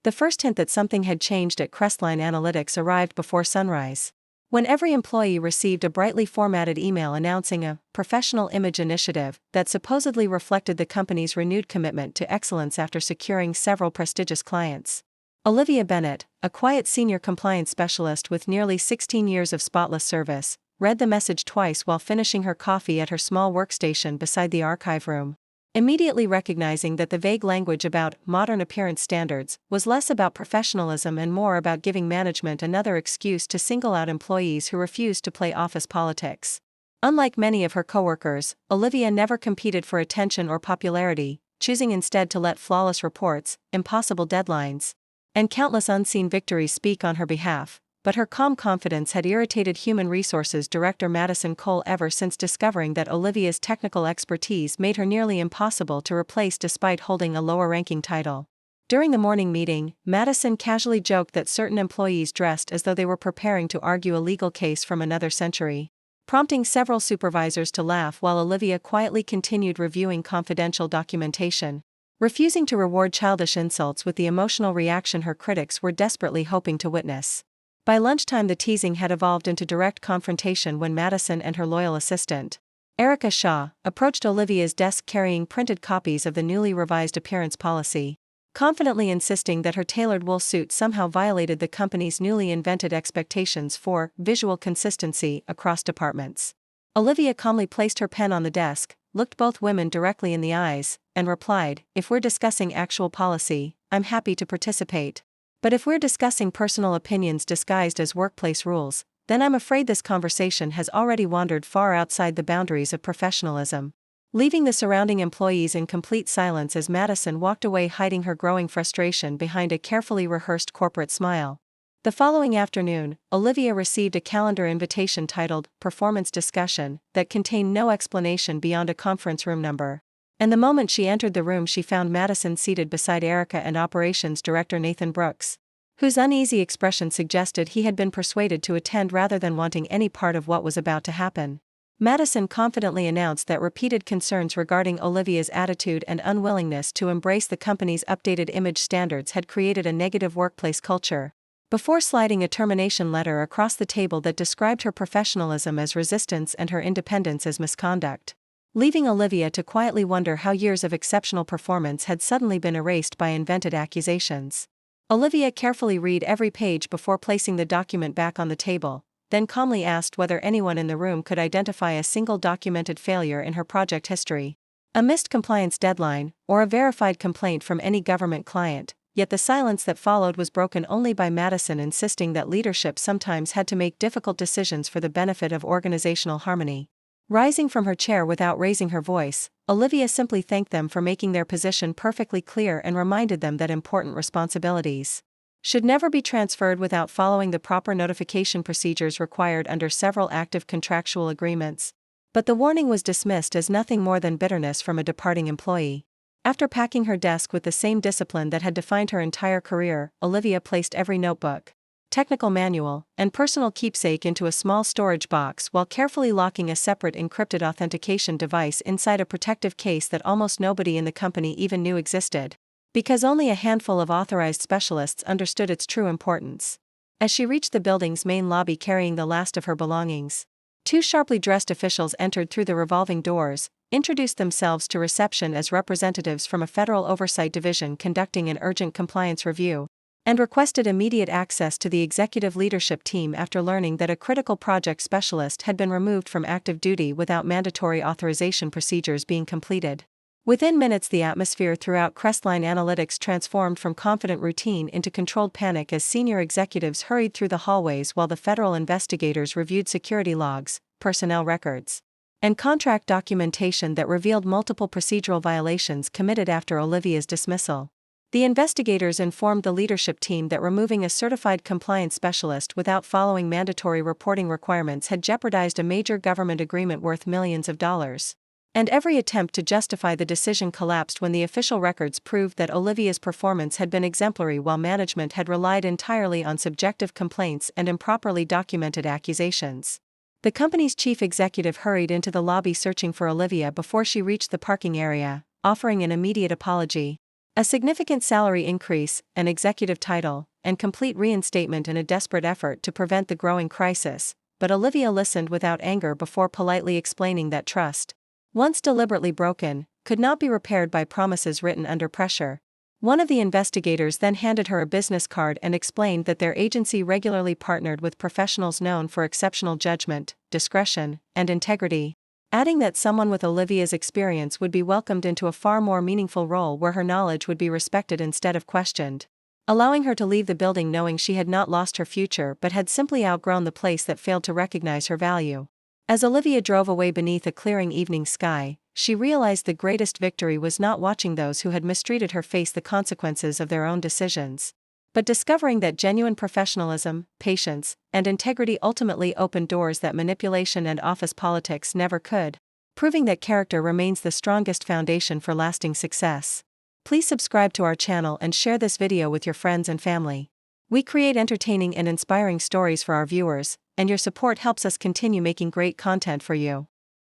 The first hint that something had changed at Crestline Analytics arrived before sunrise. When every employee received a brightly formatted email announcing a professional image initiative that supposedly reflected the company's renewed commitment to excellence after securing several prestigious clients. Olivia Bennett, a quiet senior compliance specialist with nearly 16 years of spotless service, read the message twice while finishing her coffee at her small workstation beside the archive room. Immediately recognizing that the vague language about modern appearance standards was less about professionalism and more about giving management another excuse to single out employees who refused to play office politics. Unlike many of her coworkers, Olivia never competed for attention or popularity, choosing instead to let flawless reports, impossible deadlines, and countless unseen victories speak on her behalf. But her calm confidence had irritated Human Resources Director Madison Cole ever since discovering that Olivia's technical expertise made her nearly impossible to replace despite holding a lower-ranking title. During the morning meeting, Madison casually joked that certain employees dressed as though they were preparing to argue a legal case from another century, prompting several supervisors to laugh while Olivia quietly continued reviewing confidential documentation, refusing to reward childish insults with the emotional reaction her critics were desperately hoping to witness. By lunchtime, the teasing had evolved into direct confrontation when Madison and her loyal assistant, Erica Shaw, approached Olivia's desk carrying printed copies of the newly revised appearance policy, confidently insisting that her tailored wool suit somehow violated the company's newly invented expectations for visual consistency across departments. Olivia calmly placed her pen on the desk, looked both women directly in the eyes, and replied, "If we're discussing actual policy, I'm happy to participate. But if we're discussing personal opinions disguised as workplace rules, then I'm afraid this conversation has already wandered far outside the boundaries of professionalism." Leaving the surrounding employees in complete silence as Madison walked away, hiding her growing frustration behind a carefully rehearsed corporate smile. The following afternoon, Olivia received a calendar invitation titled Performance Discussion that contained no explanation beyond a conference room number. And the moment she entered the room, she found Madison seated beside Erica and Operations Director Nathan Brooks, whose uneasy expression suggested he had been persuaded to attend rather than wanting any part of what was about to happen. Madison confidently announced that repeated concerns regarding Olivia's attitude and unwillingness to embrace the company's updated image standards had created a negative workplace culture, before sliding a termination letter across the table that described her professionalism as resistance and her independence as misconduct, leaving Olivia to quietly wonder how years of exceptional performance had suddenly been erased by invented accusations. Olivia carefully read every page before placing the document back on the table, then calmly asked whether anyone in the room could identify a single documented failure in her project history, a missed compliance deadline, or a verified complaint from any government client. Yet the silence that followed was broken only by Madison insisting that leadership sometimes had to make difficult decisions for the benefit of organizational harmony. Rising from her chair without raising her voice, Olivia simply thanked them for making their position perfectly clear and reminded them that important responsibilities should never be transferred without following the proper notification procedures required under several active contractual agreements. But the warning was dismissed as nothing more than bitterness from a departing employee. After packing her desk with the same discipline that had defined her entire career, Olivia placed every notebook, technical manual, and personal keepsake into a small storage box while carefully locking a separate encrypted authentication device inside a protective case that almost nobody in the company even knew existed, because only a handful of authorized specialists understood its true importance. As she reached the building's main lobby carrying the last of her belongings, two sharply dressed officials entered through the revolving doors, introduced themselves to reception as representatives from a federal oversight division conducting an urgent compliance review, and requested immediate access to the executive leadership team after learning that a critical project specialist had been removed from active duty without mandatory authorization procedures being completed. Within minutes, the atmosphere throughout Crestline Analytics transformed from confident routine into controlled panic as senior executives hurried through the hallways while the federal investigators reviewed security logs, personnel records, and contract documentation that revealed multiple procedural violations committed after Olivia's dismissal. The investigators informed the leadership team that removing a certified compliance specialist without following mandatory reporting requirements had jeopardized a major government agreement worth millions of dollars. And every attempt to justify the decision collapsed when the official records proved that Olivia's performance had been exemplary while management had relied entirely on subjective complaints and improperly documented accusations. The company's chief executive hurried into the lobby searching for Olivia before she reached the parking area, offering an immediate apology. A significant salary increase, an executive title, and complete reinstatement in a desperate effort to prevent the growing crisis, but Olivia listened without anger before politely explaining that trust, once deliberately broken, could not be repaired by promises written under pressure. One of the investigators then handed her a business card and explained that their agency regularly partnered with professionals known for exceptional judgment, discretion, and integrity, adding that someone with Olivia's experience would be welcomed into a far more meaningful role where her knowledge would be respected instead of questioned, allowing her to leave the building knowing she had not lost her future but had simply outgrown the place that failed to recognize her value. As Olivia drove away beneath a clearing evening sky, she realized the greatest victory was not watching those who had mistreated her face the consequences of their own decisions, but discovering that genuine professionalism, patience, and integrity ultimately opened doors that manipulation and office politics never could, proving that character remains the strongest foundation for lasting success. Please subscribe to our channel and share this video with your friends and family. We create entertaining and inspiring stories for our viewers, and your support helps us continue making great content for you.